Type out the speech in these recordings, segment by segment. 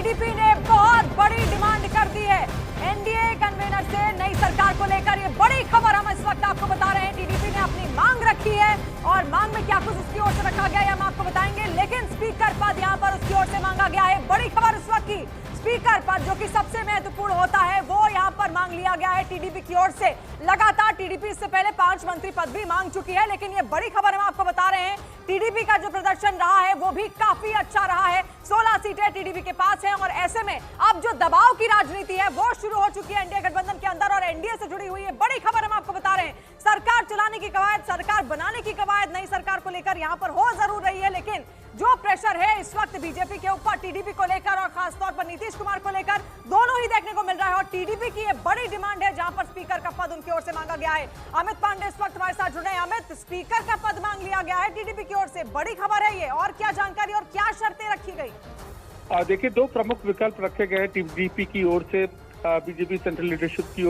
TDP ने बहुत बड़ी डिमांड कर दी है एनडीए कन्वेनर से नई सरकार को लेकर। ये बड़ी खबर हम इस वक्त आपको बता रहे हैं। टीडीपी ने अपनी मांग रखी है और मांग में क्या कुछ उसकी ओर से रखा गया है हम आपको बताएंगे, लेकिन स्पीकर पद यहां पर उसकी ओर से मांगा गया है। बड़ी खबर इस वक्त की, स्पीकर पद जो कि सबसे महत्वपूर्ण होता है वो यहां पर मांग लिया गया है टीडीपी की ओर से। लगातार टीडीपी इससे पहले 5 मंत्री पद भी मांग चुकी है, लेकिन ये बड़ी खबर हम आपको बता रहे हैं। टीडीपी का जो प्रदर्शन रहा है वो भी काफी अच्छा रहा है। 16 सीटें टीडीपी के पास हैं और ऐसे में अब जो दबाव की राजनीति है वो शुरू हो चुकी है एनडीए गठबंधन के अंदर और एनडीए से जुड़ी हुई है। बड़ी खबर हम आपको बता रहे हैं। सरकार चलाने की कवायद, सरकार बनाने की कवायद नई सरकार को लेकर यहां पर हो जरूर रही है, लेकिन जो प्रेशर है इस वक्त बीजेपी के ऊपर टीडीपी को लेकर और खासतौर पर नीतीश कुमार को लेकर दोनों ही देखने को मिल रहा है। और टीडीपी की ये बड़ी डिमांड है जहां पर स्पीकर का पद उनकी ओर से मांगा गया है। अमित पांडे इस वक्त हमारे साथ जुड़े हैं। अमित, स्पीकर का पद मांग लिया गया है टीडीपी की ओर से, बड़ी खबर है ये, और क्या जानकारी और क्या शर्तें रखी गई? देखिए, 2 प्रमुख विकल्प रखे गए टीडीपी की ओर से बीजेपी सेंट्रल लीडरशिप की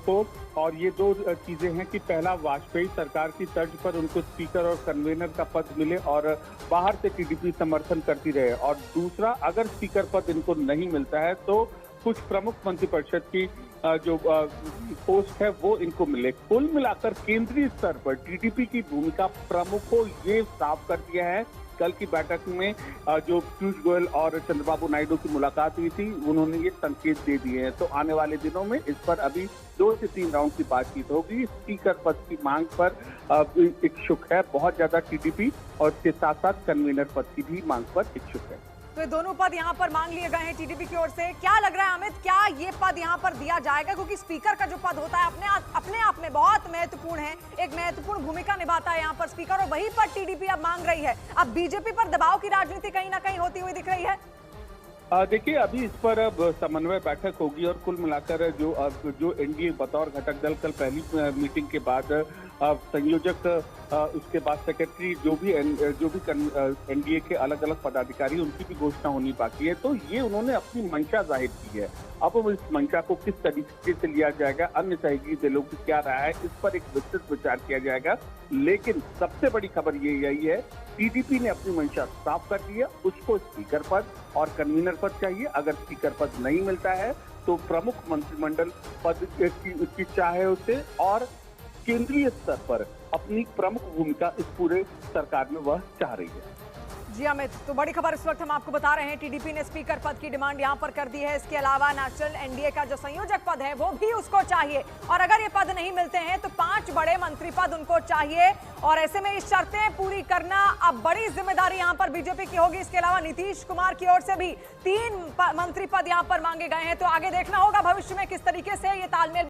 को, और ये 2 चीजें हैं कि पहला, वाजपेयी सरकार की तर्ज पर उनको स्पीकर और कन्वेनर का पद मिले और बाहर से टीडीपी समर्थन करती रहे, और दूसरा, अगर स्पीकर पद इनको नहीं मिलता है तो कुछ प्रमुख मंत्रिपरिषद की जो पोस्ट है वो इनको मिले। कुल मिलाकर केंद्रीय स्तर पर टीडीपी की भूमिका प्रमुखों ये साफ कर दिया है। कल की बैठक में जो पीयूष गोयल और चंद्रबाबू नायडू की मुलाकात हुई थी, उन्होंने ये संकेत दे दिए हैं। तो आने वाले दिनों में इस पर अभी 2 से 3 राउंड की बातचीत होगी। स्पीकर पद की मांग पर इच्छुक है बहुत ज्यादा टीडीपी, और इसके साथ साथ कन्वीनर पद की भी मांग पर इच्छुक है। तो ये दोनों पद यहाँ पर मांग लिए गए हैं टीडीपी की ओर से। क्या लग रहा है अमित, क्या ये पद यहाँ पर दिया जाएगा? क्योंकि स्पीकर का जो पद होता है अपने आप में बहुत महत्वपूर्ण है, एक महत्वपूर्ण भूमिका निभाता है यहाँ पर स्पीकर, और वही पद टीडीपी अब मांग रही है। अब बीजेपी पर दबाव की राजनीति कहीं ना कहीं होती हुई दिख रही है। देखिए, अभी इस पर अब समन्वय बैठक होगी और कुल मिलाकर जो एनडीए बतौर घटक दल कल पहली मीटिंग के बाद संयोजक, उसके बाद सेक्रेटरी, जो भी एनडीए के अलग अलग पदाधिकारी, उनकी भी घोषणा होनी बाकी है। तो ये उन्होंने अपनी मंशा जाहिर की है। अब इस मंशा को किस तरीके से लिया जाएगा, अन्य सहयोगी दलों की क्या राय है, इस पर एक विस्तृत विचार किया जाएगा। लेकिन सबसे बड़ी खबर यही है, टीडीपी ने अपनी मंशा साफ कर दी है। उसको स्पीकर पद और कन्वीनर पद चाहिए। अगर स्पीकर पद नहीं मिलता है तो प्रमुख मंत्रिमंडल पद की चाह है उसे, और केंद्रीय स्तर पर अपनी प्रमुख भूमिका इस पूरे सरकार में वह चाह रही है। जी अमित, तो बड़ी खबर इस वक्त हम आपको बता रहे हैं। टीडीपी ने स्पीकर पद की डिमांड यहां पर कर दी है। इसके अलावा नेशनल एनडीए का जो संयोजक पद है वो भी उसको चाहिए, और अगर ये पद नहीं मिलते हैं तो 5 बड़े मंत्री पद उनको चाहिए, और ऐसे में ये शर्तें पूरी करना अब बड़ी जिम्मेदारी यहां पर बीजेपी की होगी। इसके अलावा नीतीश कुमार की ओर से भी 3 मंत्री पद यहां पर मांगे गए हैं। तो आगे देखना होगा भविष्य में किस तरीके से ये तालमेल